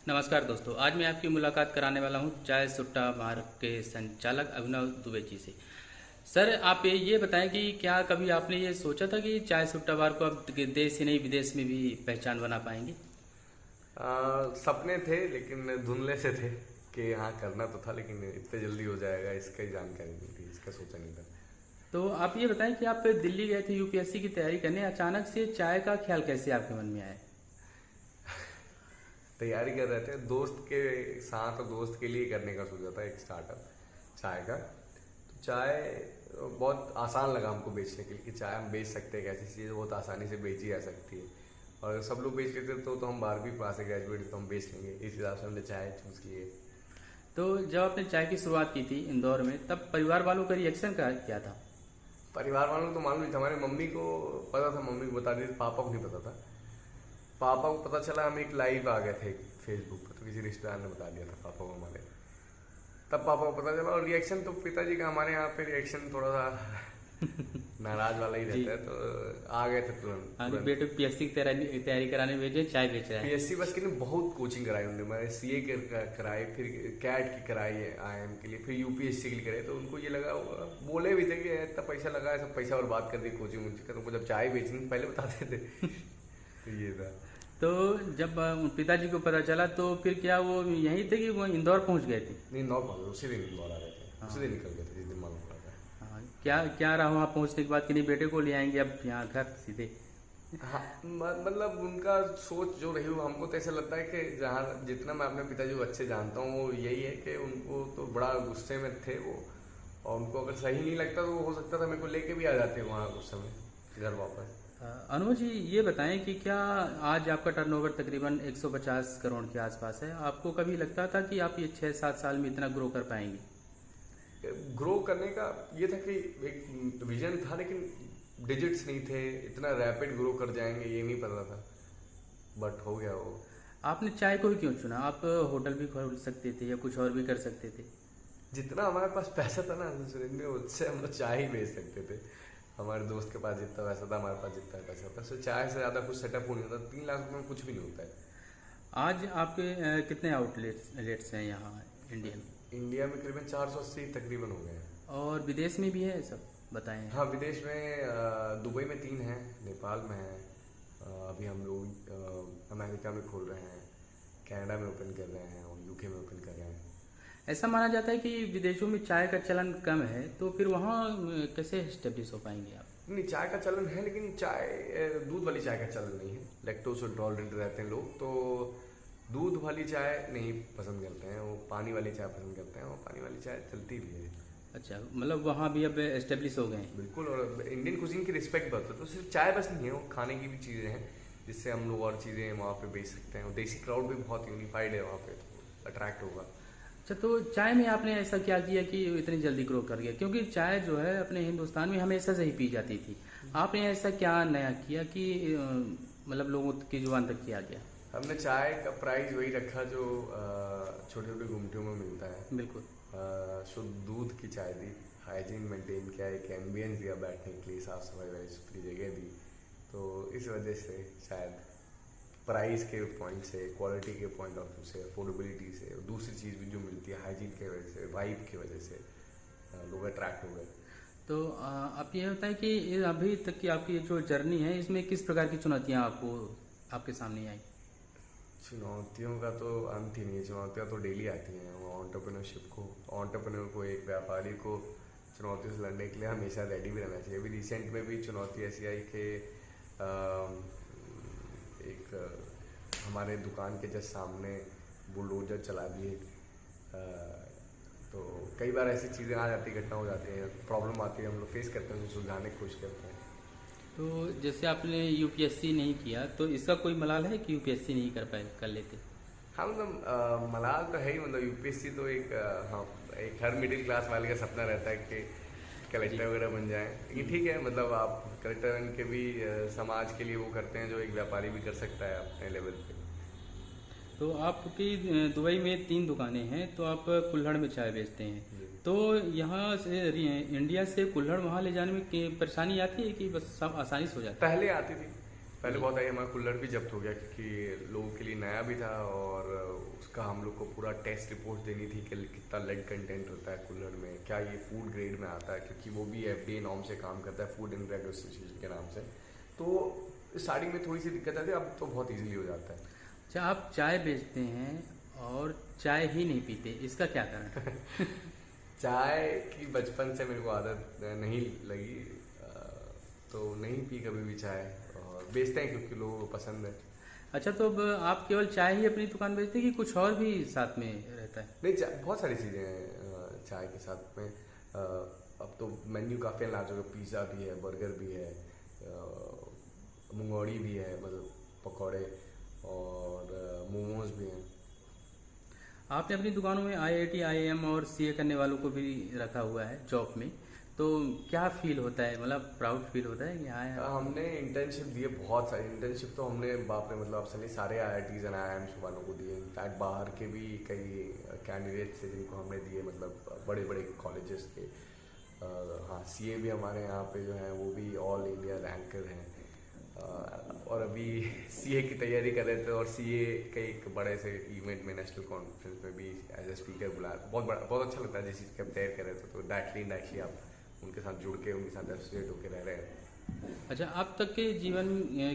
नमस्कार दोस्तों, आज मैं आपकी मुलाकात कराने वाला हूं चाय सुट्टा मार्ग के संचालक अभिनव दुबे जी से। सर, आप ये बताएं कि क्या कभी आपने ये सोचा था कि चाय सुट्टा बार को आप देश ही नहीं विदेश में भी पहचान बना पाएंगे? सपने थे लेकिन धुंधले से थे कि हाँ करना तो था, लेकिन इतने जल्दी हो जाएगा इसका ही जानकारी नहीं थी, इसका सोचा नहीं था। तो आप ये बताएं कि आप दिल्ली गए थे यूपीएससी की तैयारी करने, अचानक से चाय का ख्याल कैसे आपके मन में आया? तैयारी कर रहे थे दोस्त के साथ और दोस्त के लिए करने का सोचा था एक स्टार्टअप चाय का। तो चाय बहुत आसान लगा हमको बेचने के लिए कि चाय हम बेच सकते हैं, एक ऐसी चीज़ बहुत आसानी से बेची जा सकती है और सब लोग बेच लेते तो हम 12वीं पास है ग्रेजुएट, तो हम बेच लेंगे, इस हिसाब से हमने चाय चूज़ की है। तो जब आपने चाय की शुरुआत की थी इंदौर में, तब परिवार वालों का रिएक्शन क्या था? परिवार वालों को तो मालूम नहीं था, हमारे मम्मी को पता था, मम्मी को बता दी, पापा को नहीं पता था। पापा को पता चला हम एक लाइव आ गए थे फेसबुक पर, तो किसी रिश्तेदार ने बता दिया था पापा को हमारे, तब पापा को पता चला। और रिएक्शन तो पिताजी का हमारे यहाँ पे रिएक्शन थोड़ा सा नाराज वाला ही रहता है, तो आ गए थे तुरंत। बेटे पीएससी की तैयारी कराने भेजे, चाय बेच रहा है। पीएससी बस की नहीं, बहुत कोचिंग कराई उन्होंने, मैंने सीए कराई, फिर कैट की कराई है आईएम के लिए, फिर यूपीएससी के लिए कराई। तो उनको ये लगा, बोले भी थे कि इतना पैसा लगा है, सब पैसा और बात कर दी कोचिंग वोचिंग का, तुमको जब चाय बेचनी पहले बताते थे। तो ये था। तो जब पिताजी को पता चला तो फिर क्या वो यहीं थे कि वो इंदौर पहुंच गए थे? नहीं, इंदौर पहुंच, उसी दिन इंदौर आ गए थे, उसी दिन निकल गए थे जिस दिन मालूम पड़ा था। हाँ, क्या रहा वहाँ पहुँचने के बाद कि नहीं बेटे को ले आएंगे अब यहाँ घर सीधे? हाँ, मतलब उनका सोच जो रही, हमको तो ऐसा लगता है कि जहाँ जितना मैं अपने पिताजी को अच्छे जानता हूँ वो यही है कि उनको तो बड़ा गुस्से में थे वो, और उनको अगर सही नहीं लगता तो हो सकता था मेरे को लेके भी आ जाते वहाँ उस समय घर वापस। अनुज जी, ये बताएं कि क्या आज आपका टर्नओवर तकरीबन 150 करोड़ के आसपास है, आपको कभी लगता था कि आप ये 6-7 साल में इतना ग्रो कर पाएंगे? ग्रो करने का ये था कि एक विजन था, लेकिन डिजिट्स नहीं थे, इतना रैपिड ग्रो कर जाएंगे ये नहीं पता था, बट हो गया वो। आपने चाय को ही क्यों चुना? आप होटल भी खोल सकते थे या कुछ और भी कर सकते थे। जितना हमारे पास पैसा था ना में, उससे हम लोग चाय ही बेच सकते थे। हमारे दोस्त के पास जितना पैसा था, हमारे पास जितना पैसा था, तो चाय से ज़्यादा कुछ सेटअप हो नहीं होता। 3 लाख रुपये में कुछ भी नहीं होता है। आज आपके कितने आउटलेट्स हैं यहाँ इंडिया में करीबन 480 तकरीबन हो गए हैं। और विदेश में भी है सब, बताएं। हाँ, विदेश में दुबई में 3 हैं, नेपाल में है, अभी हम लोग अमेरिका में खोल रहे हैं, कनाडा में ओपन कर रहे हैं और यूके में ओपन कर रहे हैं। ऐसा माना जाता है कि विदेशों में चाय का चलन कम है, तो फिर वहाँ कैसे एस्टेब्लिश हो पाएंगे आप? नहीं, चाय का चलन है, लेकिन चाय दूध वाली चाय का चलन नहीं है। लैक्टोज इंटॉलरेंट रहते हैं लोग, तो दूध वाली चाय नहीं पसंद करते हैं, वो पानी वाली चाय पसंद करते हैं, और पानी वाली चाय चलती भी है। अच्छा, मतलब वहाँ भी अब एस्टेब्लिश हो गए हैं। बिल्कुल, और इंडियन कुजिन की रिस्पेक्ट बहुत है, तो सिर्फ चाय बस नहीं है, वो खाने की भी चीज़ें हैं जिससे हम लोग और चीज़ें वहाँ पे बेच सकते हैं। और देसी क्राउड भी बहुत यूनिफाइड है वहाँ पे, तो अट्रैक्ट होगा। अच्छा, तो चाय में आपने ऐसा क्या किया कि इतनी जल्दी ग्रो कर गया? क्योंकि चाय जो है अपने हिंदुस्तान में हमेशा से ही पी जाती थी, आपने ऐसा क्या नया किया कि मतलब लोगों की जुबान तक किया गया? हमने चाय का प्राइस वही रखा जो छोटे छोटे गुमटियों में मिलता है। बिल्कुल शुद्ध दूध की चाय दी, हाइजीन मेंटेन किया, एक एम्बियंस दिया बैठने के लिए, साफ सफाई वाली सुथरी जगह दी। तो इस वजह से शायद प्राइस के पॉइंट से, क्वालिटी के पॉइंट ऑफ व्यू से, अफोर्डेबिलिटी से, दूसरी चीज़ भी जो मिलती है हाइजीन की वजह से, वाइब की वजह से लोग अट्रैक्ट हो गए। तो आप ये बताएं कि अभी तक की आपकी जो जर्नी है इसमें किस प्रकार की चुनौतियाँ आपके सामने आई? चुनौतियों का तो अंत ही नहीं है, चुनौतियाँ तो डेली आती हैं। ऑन्टरप्रेन्योर को, एक व्यापारी को चुनौतियों से लड़ने के लिए हमेशा रेडी भी रहना चाहिए। अभी रिसेंट में भी चुनौती ऐसी आई कि एक हमारे दुकान के जस्ट सामने बुलडोजर चला दिए। तो कई बार ऐसी चीज़ें आ जाती, घटना हो जाती है, प्रॉब्लम आती है, हम लोग फेस करते हैं, सुलझाने की कोशिश करते हैं। तो जैसे आपने यूपीएससी नहीं किया, तो इसका कोई मलाल है कि यूपीएससी नहीं कर लेते? हाँ, मतलब मलाल तो है ही, मतलब यूपीएससी तो एक हाँ, एक हर मिडिल क्लास वाले का सपना रहता है कि कलेक्टर वगैरह बन जाए। लेकिन ठीक है, मतलब आप कलेक्टर बन के भी समाज के लिए वो करते हैं जो एक व्यापारी भी कर सकता है अपने लेवल पे। तो आपकी दुबई में 3 दुकानें हैं, तो आप कुल्हड़ में चाय बेचते हैं, तो यहाँ से इंडिया से कुल्हड़ वहाँ ले जाने में परेशानी आती है कि बस सब आसानी से हो जाता है? पहले आती थी, पहले बहुत आई, हमारा कुल्हड़ भी जब्त हो गया क्योंकि लोगों के लिए नया भी था और उसका हम लोग को पूरा टेस्ट रिपोर्ट देनी थी कि कितना लेड कंटेंट होता है कुल्हड़ में, क्या ये फूड ग्रेड में आता है, क्योंकि वो भी FDA नॉर्म से काम करता है, फूड एंड ड्रग एसोसिएशन के नाम से। तो स्टार्टिंग में थोड़ी सी दिक्कत आती है, अब तो बहुत ईजिली हो जाता है। अच्छा, आप चाय बेचते हैं और चाय ही नहीं पीते, इसका क्या कारण है? चाय की बचपन से मेरे को आदत नहीं लगी, तो नहीं पी कभी भी चाय, और बेचते हैं क्योंकि लोगों को पसंद है। अच्छा, तो अब आप केवल चाय ही अपनी दुकान बेचते हैं कि कुछ और भी साथ में रहता है? नहीं, बहुत सारी चीज़ें हैं चाय के साथ में। अब तो मेन्यू काफ़ी लार्ज हो गया, पिज़्ज़ा भी है, बर्गर भी है, मुंगौड़ी भी है, मतलब पकौड़े, और मोमोज भी हैं। आपने अपनी दुकानों में IIT IIM और CA करने वालों को भी रखा हुआ है जॉब में, तो क्या फील होता है, मतलब प्राउड फील होता है कि हाँ हमने इंटर्नशिप दिए, बहुत सारी इंटर्नशिप तो हमने बाप रे, मतलब आपसे सारे IITs एंड IIMs वालों को दिए। इनफैक्ट बाहर के भी कई कैंडिडेट्स थे जिनको हमने दिए, मतलब बड़े बड़े कॉलेजेस के। हाँ, CA भी हमारे यहाँ पे जो है वो भी ऑल इंडिया रैंकर हैं, और अभी CA की तैयारी कर रहे थे, और CA के एक बड़े से इवेंट में, नेशनल कॉन्फ्रेंस में भी एज ए स्पीकर बुलाया। बहुत अच्छा लगता है जिस चीज़ की आप तैयार कर रहे थे, तो डायरेक्टली आप उनके साथ जुड़ के, उनके साथ एसोसिएट होकर रह रहे हैं। अच्छा, अब तक के जीवन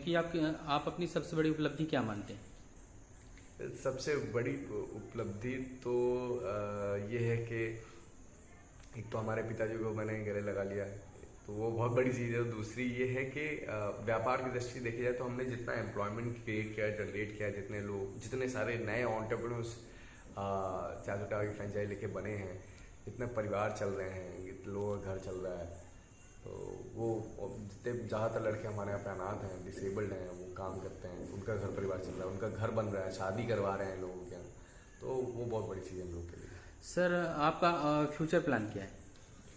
की आप अपनी सबसे बड़ी उपलब्धि क्या मानते हैं? सबसे बड़ी उपलब्धि तो ये है कि एक तो हमारे पिताजी को मैंने गले लगा लिया है, तो वो बहुत बड़ी चीज़ है। दूसरी ये है कि व्यापार की दृष्टि देखी जाए तो हमने जितना एम्प्लॉयमेंट क्रिएट किया, जनरेट किया, जितने सारे नए एंटरप्रेन्योर्स चाय सुट्टा की फ्रेंचाइज लेके बने हैं, इतने परिवार चल रहे हैं, इतने लोगों का घर चल रहा है, तो वो जितने ज़्यादातर लड़के हमारे यहाँ पे अनाथ हैं, डिसेबल्ड हैं, वो काम करते हैं, उनका घर परिवार चल रहा है, उनका घर बन रहा है, शादी करवा रहे हैं लोगों के यहाँ, तो वो बहुत बड़ी चीज़ है हम लोग के लिए। सर, आपका फ्यूचर प्लान क्या है?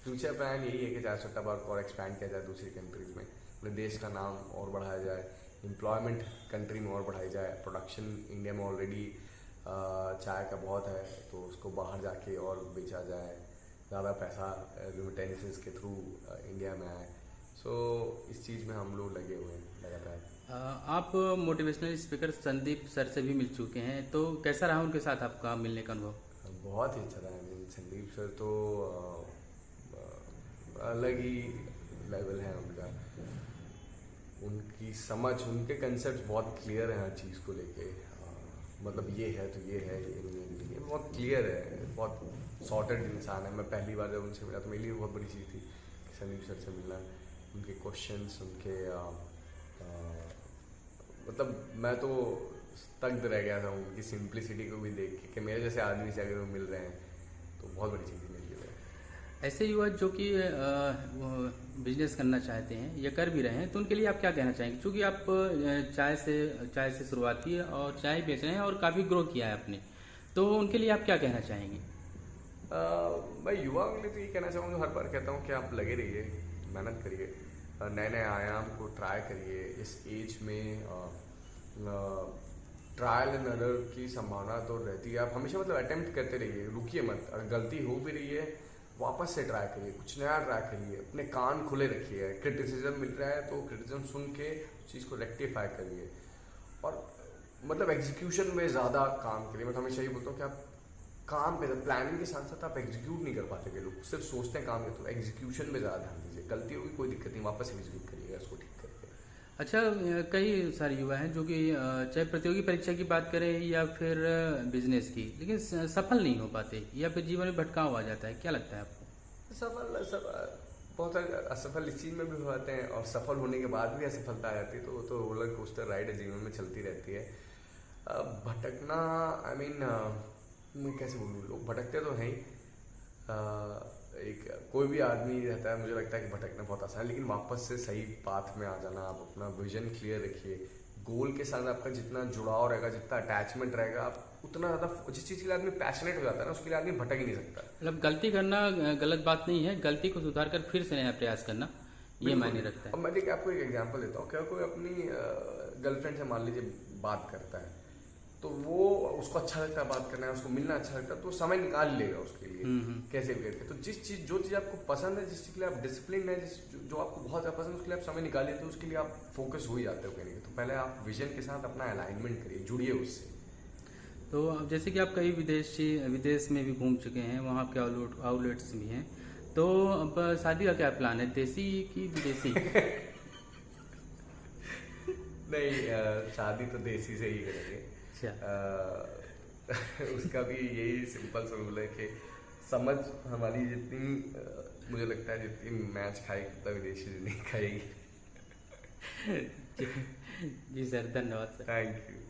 फ्यूचर प्लान यही है कि चाय सुट्टा बार को और एक्सपैंड किया जाए दूसरी कंट्रीज में, अपने देश का नाम और बढ़ाया जाए, एम्प्लॉयमेंट कंट्री में और बढ़ाई जाए, प्रोडक्शन इंडिया में ऑलरेडी चाय का बहुत है, तो उसको बाहर जाके और बेचा जाए, ज़्यादा पैसा रेमिटेंसेस के थ्रू इंडिया में आए। सो इस चीज़ में हम लोग लगे हुए हैं लगातार। आप मोटिवेशनल स्पीकर संदीप सर से भी मिल चुके हैं, तो कैसा रहा उनके साथ आपका मिलने का अनुभव? बहुत ही अच्छा रहा है। संदीप सर तो अलग ही लेवल है उनका, उनकी समझ, उनके कंसेप्ट बहुत क्लियर हैं हर चीज़ को लेके, मतलब ये है तो ये है, ये नहीं है, ये बहुत क्लियर है, बहुत सॉर्टेड इंसान है। मैं पहली बार जब उनसे मिला तो मेरे लिए बहुत बड़ी चीज़ थी कि संदीप सर से मिलना, उनके क्वेश्चंस, उनके मतलब मैं तो स्तब्ध रह गया था उनकी सिंप्लिसिटी को भी देख के, कि मेरे जैसे आदमी से अगर वो मिल रहे हैं तो बहुत बड़ी चीज़ है मेरे लिए। ऐसे युवा जो कि बिजनेस करना चाहते हैं या कर भी रहे हैं, तो उनके लिए आप क्या कहना चाहेंगे? क्योंकि आप चाय से शुरुआत की है और चाय बेच रहे हैं और काफ़ी ग्रो किया है आपने, तो उनके लिए आप क्या कहना चाहेंगे? मैं युवाओं के लिए तो ये कहना चाहूँगा, हर बार कहता हूँ कि आप लगे रहिए, मेहनत करिए, नए नए आयाम को ट्राई करिए। इस एज में ट्रायल एंड एरर की संभावना तो रहती है, आप हमेशा मतलब अटेम्प्ट करते रहिए, रुकिए मत। अगर गलती हो भी रही है वापस से ट्राई करिए, कुछ नया ट्राई करिए, अपने कान खुले रखिए। क्रिटिसिज्म मिल रहा है तो क्रिटिसिज्म सुन के उस चीज़ को रेक्टिफाई करिए, और मतलब एग्जीक्यूशन में ज़्यादा काम करिए। मैं तो हमेशा ये बोलता हूँ कि आप काम पे, प्लानिंग के साथ साथ आप एग्जीक्यूट नहीं कर पाते, के लोग सिर्फ सोचते हैं काम के, तो एग्जीक्यूशन में ज़्यादा ध्यान दीजिए। गलती होगी कोई दिक्कत नहीं, वापस एग्जीक्यूट करिएगा इसको ठीक करके। अच्छा, कई सारे युवा हैं जो कि चाहे प्रतियोगी परीक्षा की बात करें या फिर बिजनेस की, लेकिन सफल नहीं हो पाते या फिर जीवन में भटकाव आ जाता है, क्या लगता है आपको? बहुत सारे असफल इस चीज़ में भी हो जाते हैं, और सफल होने के बाद भी असफलता आ जाती है, तो रोलर कोस्टर राइड है, जीवन में चलती रहती है। भटकना, आई मीन मैं कैसे बोलूँ, लोग भटकते तो हैं ही। एक कोई भी आदमी रहता है, मुझे लगता है कि भटकना बहुत आसान है, लेकिन वापस से सही पाथ में आ जाना। आप अपना विजन क्लियर रखिए, गोल के साथ आपका जितना जुड़ाव रहेगा, जितना अटैचमेंट रहेगा, आप उतना ज़्यादा, जिस चीज़ के लिए आदमी पैशनेट हो जाता है ना, उसके लिए आदमी भटक ही नहीं सकता। मतलब गलती करना गलत बात नहीं है, गलती को सुधार कर फिर से नया प्रयास करना ये मायने रखता है। अब मैं आपको एक एग्जांपल देता हूँ। क्या कोई अपनी गर्लफ्रेंड से मान लीजिए बात करता है, तो वो उसको अच्छा लगता है बात करना है, उसको मिलना अच्छा लगता है, तो समय निकाल लेगा उसके लिए कैसे भी करके। तो जो चीज़ आपको पसंद है, जिस चीज़ के लिए आप डिसिप्लिन है, जो आपको बहुत ज़्यादा पसंद है, उसके लिए आप समय निकालिए, तो उसके लिए आप फोकस हो ही जाते हो कहीं। तो पहले आप विजन के साथ अपना अलाइनमेंट करिए, जुड़िए उससे। तो अब जैसे कि आप कई विदेश में भी घूम चुके हैं, वहाँ आपके आउटलेट्स भी हैं, तो अब शादी का क्या प्लान है, देसी कि विदेशी? नहीं, शादी तो देसी से ही करेंगे। उसका भी यही सिंपल सा रूल है कि समझ हमारी जितनी मुझे लगता है जितनी मैच खाएगी उतना विदेशी नहीं खाएगी। जी सर, धन्यवाद सर। Thank you.